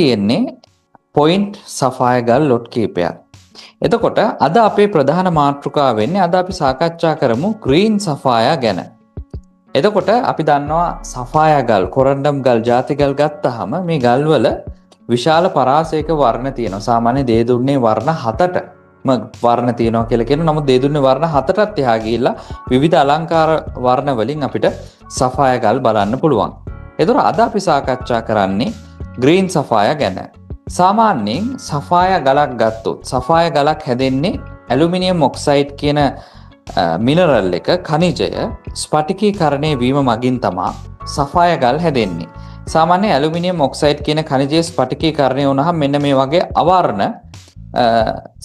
තියෙන්නේ පොයින්ට් සෆාය ගල් ලොට් කීපයක්. එතකොට අද අපේ ප්‍රධාන මාතෘකාව වෙන්නේ අද අපි සාකච්ඡා කරමු ග්‍රීන් සෆායා ගැන. එතකොට අපි දන්නවා සෆායා ගල්, කොරන්ඩම් ගල්, ජාති ගල් ගත්තාම මේ ගල් වල විශාල පරාසයක වර්ණ තියෙනවා. සාමාන්‍ය දේදුන්නේ වර්ණ 7ටම වර්ණ තියෙනවා කියලා කියනවා. නමුත් දේදුන්නේ වර්ණ 7ටත් එහා ගිහිල්ලා විවිධ අලංකාර වර්ණ වලින් අපිට සෆායා ගල් බලන්න පුළුවන්. එතකොට අද අපි සාකච්ඡා කරන්නේ ග්‍රීන් සෆායා ගැන. සාමාන්‍යයෙන් සෆායා ගලක් ගත්තොත් සෆායා ගලක් හැදෙන්නේ ඇලුමිනියම් ඔක්සයිඩ් කියන මිනරල් එක khනිජය ස්ෆටිකීකරණය වීම මගින් තමයි සෆායා ගල් හැදෙන්නේ. සාමාන්‍ය ඇලුමිනියම් ඔක්සයිඩ් කියන khනිජයේ ස්ෆටිකීකරණය වුණාම මෙන්න මේ වගේ අවර්ණ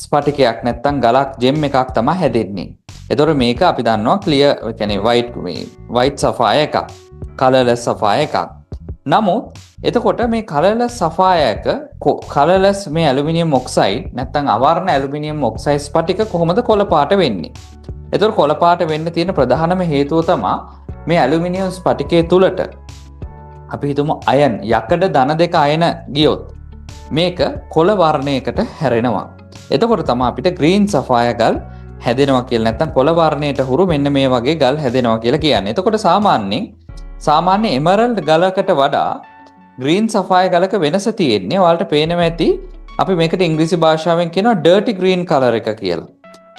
ස්ෆටිකයක් නැත්තම් ගලක් ජෙම් එකක් තමයි හැදෙන්නේ. ඒතකොට මේක අපි දන්නවා ක්ලියර් කියන්නේ වයිට් සෆායා එකක්, කලර්ලස් සෆායා එකක්. නමුත් එතකොට මේ කලර්ලස් සෆායා එක කලර්ලස් මේ ඇලුමිනියම් ඔක්සයිඩ් නැත්තම් අවර්ණ ඇලුමිනියම් ඔක්සයිඩ් ස්ෆටික කොහොමද කොළ පාට වෙන්නේ? එතකොට කොළ පාට වෙන්න තියෙන ප්‍රධානම හේතුව තමයි මේ ඇලුමිනියම් ස්ෆටිකයේ තුලට අපි හිතමු අයන් යකඩ ධන දෙක අයන ගියොත් මේක කොළ වර්ණයකට හැරෙනවා. එතකොට තමයි අපිට ග්‍රීන් සෆායා ගල් හැදෙනවා කියලා නැත්තම් කොළ වර්ණයට හුරු මෙන්න මේ වගේ ගල් හැදෙනවා කියලා කියන්නේ. එතකොට සාමාන්‍ය එමරල්ඩ් ගලකට වඩා ග්‍රීන් සෆායා ගලක වෙනස තියෙන්නේ ඔයාලට පේනවා ඇති අපි මේකට ඉංග්‍රීසි භාෂාවෙන් කියනවා ඩර්ටි ග්‍රීන් කලර් එක කියලා.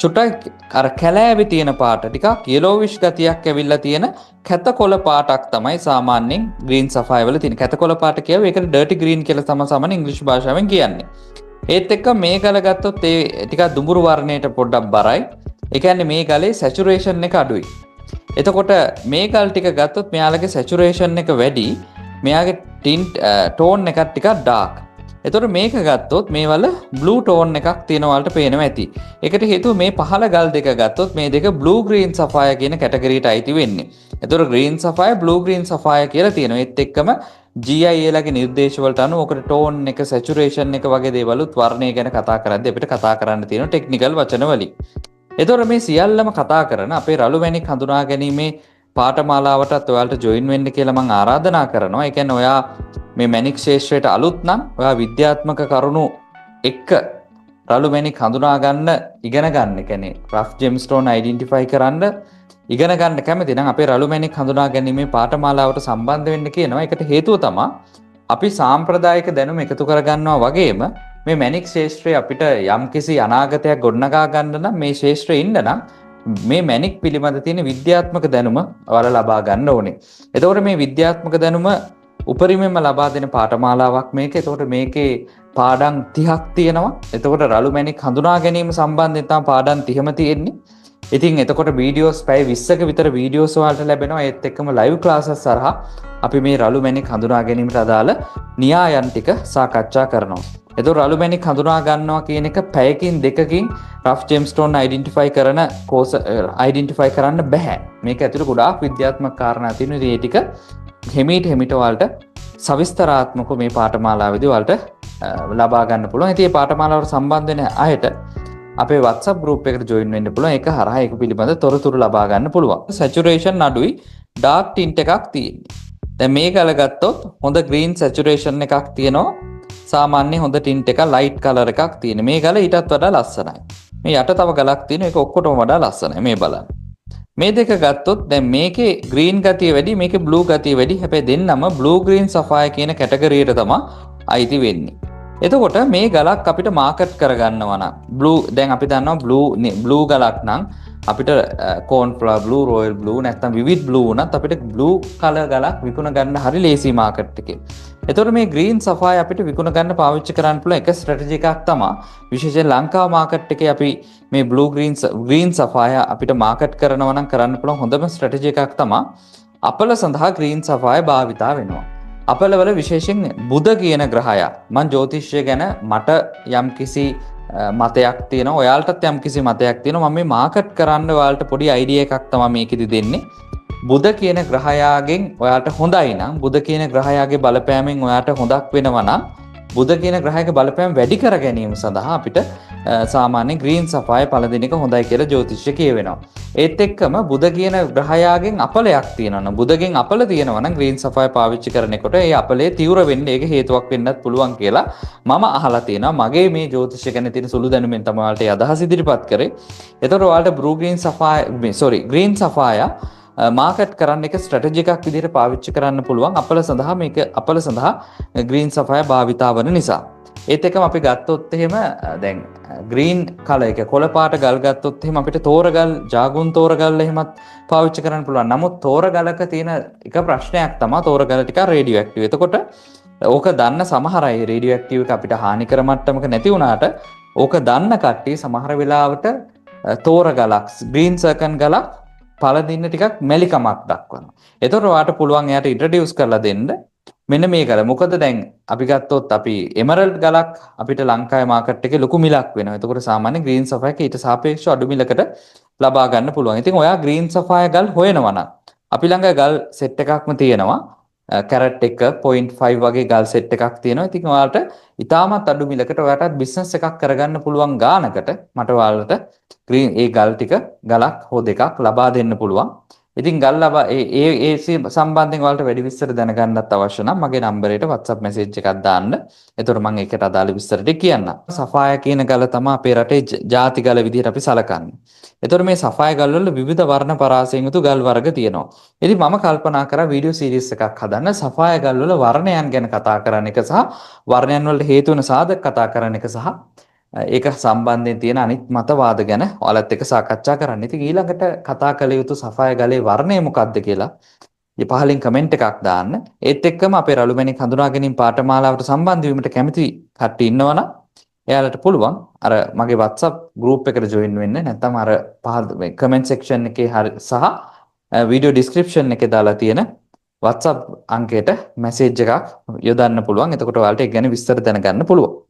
චුට්ටක් අර කැලෑවේ තියෙන පාට ටිකක් යෙලෝවිෂ් ගතියක් ඇවිල්ලා තියෙන කැත කොළ පාටක් තමයි සාමාන්‍යයෙන් ග්‍රීන් සෆායා වල තියෙන. කැත කොළ පාට කියව ඒකට ඩර්ටි ග්‍රීන් කියලා තමයි සාමාන්‍ය ඉංග්‍රීසි භාෂාවෙන් කියන්නේ. ඒත් එක්ක මේ ගල ගත්තොත් ඒ ටිකක් දුඹුරු වර්ණයට පොඩ්ඩක් බරයි. ඒ කියන්නේ මේ ගලේ සැචුරේෂන් එක අඩුයි. එතකොට මේ ගල් ටික ගත්තොත් මෙයාලගේ සැචුරේෂන් එක වැඩි, මෙයාගේ ටෝන් එකක් ටිකක් ඩාර්ක්. එතකොට මේක ගත්තොත් මේවල බ්ලූ ටෝන් එකක් තියෙනවා වලට පේනවා ඇති. ඒකට හේතුව මේ පහළ ගල් දෙක ගත්තොත් මේ දෙක බ්ලූ ග්‍රීන් සෆායා කියන කැටගරියට අයිති වෙන්නේ. එතකොට ග්‍රීන් සෆායා, බ්ලූ ග්‍රීන් සෆායා කියලා තියෙනවා. ඒත් එක්කම GIA ලගේ නිර්දේශ වලට අනුව ඔකට ටෝන් එක, සැචුරේෂන් එක වගේ දේවලුත් වර්ණය ගැන කතා කරද්දී අපිට කතා කරන්න තියෙන ටෙක්නිකල් වචන වලින්. එතකොට මේ සියල්ලම කතා කරන අපේ රළු මැණික් හඳුනා ගැනීමේ පාඨමාලාවටත් ඔයාලට ජොයින් වෙන්න කියලා මම ආරාධනා කරනවා. ඒ කියන්නේ ඔයා මේ මැණික් ශාස්ත්‍රයට අලුත් නම් ඔයා විද්‍යාත්මක කරුණු එක්ක රළු මැණික් හඳුනා ගන්න ඉගෙන ගන්න. ඒ කියන්නේ රෆ් ජෙම්ස්ටෝන් අයිඩෙන්ටිෆයි කරන්න ඉගෙන ගන්න කැමති නම් අපේ රළු මැණික් හඳුනා ගැනීමේ පාඨමාලාවට සම්බන්ධ වෙන්න කියනවා. ඒකට හේතුව තමයි අපි සාම්ප්‍රදායික දැනුම එකතු කරගන්නවා වගේම මේ මැණික් ශාස්ත්‍රය අපිට යම්කිසි අනාගතයක් ගොඩනගා ගන්න නම් මේ ශාස්ත්‍රයේ ඉන්න නම් මේ මැණික් පිළිබඳ තියෙන විද්‍යාත්මක දැනුම ඔයාලා ලබා ගන්න ඕනේ. එතකොට මේ විද්‍යාත්මක දැනුම උපරිමයෙන්ම ලබා දෙන පාඨමාලාවක් මේක. එතකොට මේකේ පාඩම් 30ක් තියෙනවා. එතකොට රළු මැණික් හඳුනා ගැනීම සම්බන්ධයෙන් තමයි පාඩම් 30ම තියෙන්නේ. ඉතින් එතකොට වීඩියෝස් පැය 20ක විතර වීඩියෝස් ඔයාලට ලැබෙනවා. ඒත් එක්කම ලයිව් ක්ලාසස් හරහා අපි මේ රළු මැණික් හඳුනා ගැනීමට අදාළ න්‍යායන් ටික සාකච්ඡා කරනවා. එතකොට රළු මැණික් හඳුනා ගන්නවා කියන එක පැයකින් දෙකකින් රෆ් ජෙම්ස්ටෝන් අයිඩෙන්ටිෆයි කරන්න බෑ. මේක ඇතුළේ ගොඩාක් විද්‍යාත්මක කාරණා තියෙනවා. ඉතින් ඒ ටික හිමීට ඔයාලට සවිස්තරාත්මකව මේ පාඨමාලාවේදී ඔයාලට ලබා ගන්න පුළුවන්. ඉතින් මේ පාඨමාලාවට සම්බන්ධ වෙන අයට අපේ WhatsApp group එකට join වෙන්න පුළුවන්. ඒක හරහා ඒක පිළිබඳ තොරතුරු ලබා ගන්න පුළුවන්. saturation අඩුයි, dark tint එකක් තියෙන්නේ. දැන් මේ ගල ගත්තොත් හොඳ green saturation එකක් තියෙනවා. සාමාන්‍ය හොඳ tint එක light color එකක් තියෙන. මේ ගල ඊටත් වඩා ලස්සනයි. මේ යට තව ගලක් තියෙනවා. ඒක ඔක්කොටම වඩා ලස්සනයි. මේ බලන්න. මේ දෙක ගත්තොත් දැන් මේකේ green ගතිය වැඩි, මේකේ blue ගතිය වැඩි. හැබැයි දෙන්නම blue green sapphire කියන කැටගරියට තමයි අයිති වෙන්නේ. එතකොට මේ ගලක් අපිට මාකට් කරගන්නවා නම් දැන් අපි දන්නවා බ්ලූ ගලක් නම් අපිට කෝන්ෆ්ලවර් බ්ලූ, රොයල් බ්ලූ නැත්නම් විවිධ බ්ලූ උනත් අපිට බ්ලූ කලර් ගලක් විකුණ ගන්න හරි ලේසි මාකට් එකේ. එතකොට මේ ග්‍රීන් සෆායා අපිට විකුණ ගන්න පාවිච්චි කරන්න පුළුවන් එක ස්ට්‍රැටජි එකක් තමයි විශේෂයෙන් ලංකාව මාකට් එකේ අපි මේ බ්ලූ ග්‍රීන් සෆායා අපිට මාකට් කරනවා නම් කරන්න පුළුවන් හොඳම ස්ට්‍රැටජි එකක් තමයි අපල සඳහා ග්‍රීන් සෆායා භාවිතා වෙනවා. අපලවල විශේෂයෙන් බුධ කියන ග්‍රහයා, මම ජ්‍යොතිෂය ගැන මට යම්කිසි මතයක් තියෙනවා, ඔයාලටත් යම්කිසි මතයක් තියෙනවා. මම මේ මාකට් කරන්න ඔයාලට පොඩි අයිඩියා එකක් තමයි මේකෙදි දෙන්නේ. බුධ කියන ග්‍රහයාගෙන් ඔයාලට හොඳයි නම්, බුධ කියන ග්‍රහයාගේ බලපෑමෙන් ඔයාලට හොඳක් වෙනවා නම් බුධ කියන ග්‍රහයක බලපෑම වැඩි කර ගැනීම සඳහා අපිට සාමාන්‍ය ග්‍රීන් සෆාය පළදිනක හොඳයි කියලා ජ්‍යොතිෂය කියවෙනවා. ඒත් එක්කම බුධ කියන ග්‍රහයාගෙන් අපලයක් තියෙනවා. බුධගෙන් අපල තියෙනවා නම් ග්‍රීන් සෆාය පාවිච්චි කරනකොට ඒ අපලේ තීව්‍ර වෙන්නේ ඒක හේතුවක් වෙන්නත් පුළුවන් කියලා මම අහලා තියෙනවා. මගේ මේ ජ්‍යොතිෂය ගැන තියෙන සුළු දැනුමෙන් තමයි ඔයාලට අදහස් ඉදිරිපත් කරේ. එතකොට ඔයාලට බ්ලූ ග්‍රීන් සෆාය ග්‍රීන් සෆාය මාකට් කරන්න එක ස්ට්‍රැටජි එකක් විදිහට පාවිච්චි කරන්න පුළුවන් අපල සඳහා මේක අපල සඳහා ග්‍රීන් සෆාය භාවිතා වන නිසා. ඒත් එකම අපි ගත්තොත් එහෙම දැන් ග්‍රීන් කලර් එක කොළ පාට ගල් ගත්තොත් එහෙම අපිට තෝරගල් ජාගුන් තෝරගල් එහෙමත් පාවිච්චි කරන්න පුළුවන්. නමුත් තෝරගලක තියෙන එක ප්‍රශ්නයක් තමයි තෝරගල ටික රේඩියෝ ඇක්ටිව්. එතකොට ඕක දන්න සමහර අය රේඩියෝ ඇක්ටිව් එක අපිට හානි කර මට්ටමක නැති වුණාට ඕක දන්න කට්ටිය සමහර වෙලාවට තෝරගලක් ග්‍රීන් සර්කන් ගලක් පළදින්න ටිකක් මැලිකමක් දක්වනවා. එතකොට ඔයාට පුළුවන් එයාට ඉන්ට්‍රොඩියුස් කරලා දෙන්න මෙන්න මේ ගල. මොකද දැන් අපි ගත්තොත් අපි එමරල්ඩ් ගලක් අපිට ලංකාවේ මාකට් එකේ ලොකු මිලක් වෙනවා. එතකොට සාමාන්‍ය ග්‍රීන් සෆායක ඊට සාපේක්ෂව අඩු මිලකට ලබා ගන්න පුළුවන්. ඉතින් ඔයා ග්‍රීන් සෆාය ගල් හොයනවා නම් අපි ළඟ ගල් සෙට් එකක්ම තියෙනවා. කැරට් එක 0.5 වගේ ගල් සෙට් එකක් තියෙනවා. ඉතින් ඔයාලට ඉතාමත් අඩු මිලකට ඔයාටත් බිස්නස් එකක් කරගන්න පුළුවන් ගානකට මට ඔයාලට ග්‍රීන් ඒ ගල් ටික ගලක් හෝ දෙකක් ලබා දෙන්න පුළුවන්. ඉතින් ගල් ලබා ඒ සම්බන්ධයෙන් ඔයාලට වැඩි විස්තර දැනගන්නත් අවශ්‍ය නම් මගේ නම්බරයට WhatsApp message එකක් දාන්න. එතකොට මම ඒකට අදාළ විස්තර ටික කියන්නම්. සෆාය කියන ගල තමයි අපේ රටේ ජාති ගල විදිහට අපි සලකන්නේ. එතකොට මේ සෆාය ගල් වල විවිධ වර්ණ පරාසයෙන් යුතු ගල් වර්ග තියෙනවා. ඉතින් මම කල්පනා කරා වීඩියෝ සීරීස් එකක් හදන්න සෆාය ගල් වල වර්ණයන් ගැන කතා කරන එක සහ වර්ණයන් වලට හේතු වෙන සාධක කතා කරන එක සහ ඒක සම්බන්ධයෙන් තියෙන අනිත් මතවාද ගැන ඔයාලත් එක්ක සාකච්ඡා කරන්න. ඉතින් ඊළඟට කතා කළ යුතු සෆාය ගලේ වර්ණය මොකක්ද කියලා පහලින් කමෙන්ට් එකක් දාන්න. ඒත් එක්කම අපේ රළුමැණික් හඳුනා ගැනීම පාඨමාලාවට සම්බන්ධ වීමට කැමති කට්ටිය ඉන්නවනම් එයාලට පුළුවන් අර මගේ WhatsApp group එකට join වෙන්න. නැත්නම් අර comment section එකේ සහ video description එකේ දාලා තියෙන WhatsApp අංකයට message එකක් යොදන්න පුළුවන්. එතකොට ඔයාලට ඒක ගැන විස්තර දැනගන්න පුළුවන්.